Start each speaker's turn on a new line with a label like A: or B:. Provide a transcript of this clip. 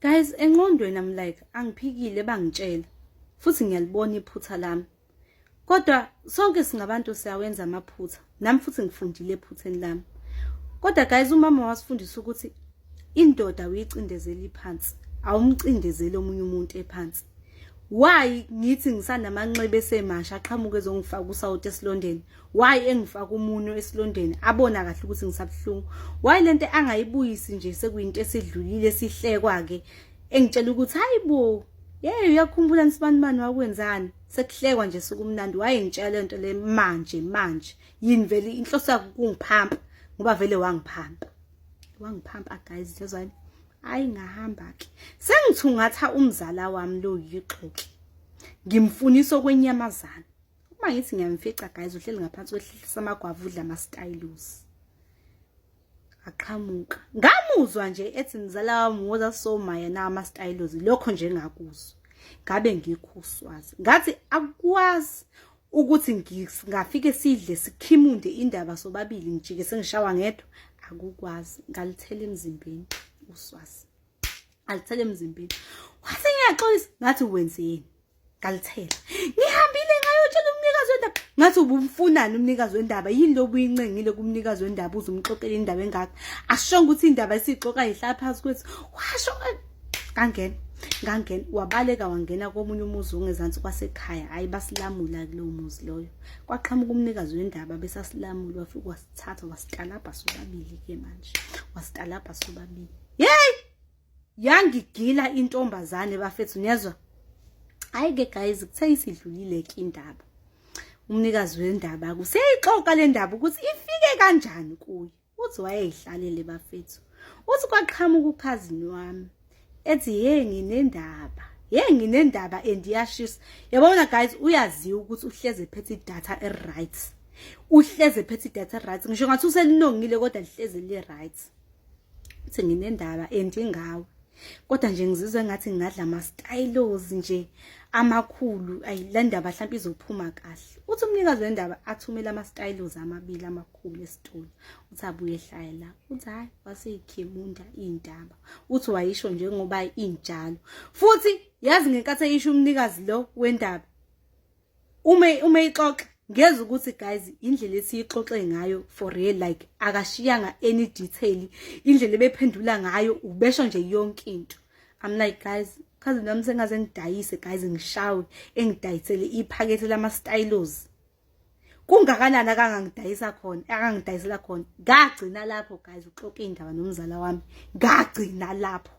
A: Guys, engqondweni I'm like angiphikile bangitshela futhi ngiyalibona iphutha lami. Kodwa sonke singabantu siyawenza amaphutha. Nami futhi ngifundile ephutheni lami. Kodwa guys, umama wasifundisa ukuthi indoda uyicindezela phansi, awumcindezele omunye umuntu ephansi. Why ngithi ngisanamanxeba esemasha aqhamuke ezongifaka uSouth esilondeni? Why engifaka umunwe esilondeni abona kahle ukuthi ngisabhlungu? Why lento angayibuyisi nje sekuyinto esidlulile esihlekwa ke engitshela ukuthi hayibo uyakhumbula nisibanibani wakwenzani sekuhlekwa nje sokumnandi. Wayengitshela lento le manje yini vele inhloso yakho kungiphampa ngoba vele wangiphampa guys yazwani. Hayi ngahamba ke sengithungatha umzala wami lo yixoxe ngimfunisa okwenyamazana. Uma ngithi ngiyamfica guys uhleli ngaphansi kwehlisa amagwava udla ama stylos aqhamuka ngamuzwa nje ethi mzala wami woza somaya na ama stylos lokho nje ngakuzwa ngabe ngikhuswazi ngathi akwazi ukuthi ngafike sidle sikhimunde indaba sobabili ngijike sengishawa ngedwa akukwazi ngalithela emzimbeni uswazi alithele emzimbeni wase ngiyaxolisa ngathi wenzeni ngalithela ngihambile ngayotshela umnikazi wendaba ngathi ubumfunani umnikazi wendaba yini lo buyincengile kumnikazi wendaba uzumxoxela indaba engaka ashonga ukuthi indaba esixoxa ihlala phansi kwethu washo ngangena wabaleka wangena komunye umuzi ongezansi kwasekhaya hayi basilamula kulo muzi loyo kwaqhamuka umnikazi wendaba besasilamula wafika wasithatha wasitalapha sobabili ke manje wasitalapha sobabili yangigila intombazane bafethu niyazwa. Hayi ke guys kuthe isidlulile ke indaba umnikazi wendaba kuseyixoxa le ndaba ukuthi ifike kanjani kuye uthi wayeyihlalele bafethu uthi kwaqhamuka ukhazini wami ethi nginendaba andiyashisa. Yabona guys uyaziwa ukuthi uhleze phethe data right uhleze phethe data right ngisho ngathi uselinongile kodwa lihleze li right uthi nginendaba andingawe kodwa nje ngizizwe ngathi ngingadla ama stylos nje amakhulu la ndaba mhlawumbe izophuma kahle. Uthi umnikazi wendaba athumela ama stylos amabili amakhulu esitolo uthi abuye ehlaya la uthi hayi waseyikhemunda indaba uthi wayisho njengoba injalo futhi yazi ngenkathi eyisho umnikazi lo wendaba ume ixoxa ngeza ukuthi guys indlela esiyixoxe ngayo for real like akashiyanga any detail indlela ebephendula ngayo ubesho nje yonke into. I'm like guys cousin nami sengaze ngidayise guys ngishawe engidayisele iphakethe lama stylos kungakanani akangidayisela khona ngagcina lapho guys uxoxe indaba nomzala wami ngagcina lapho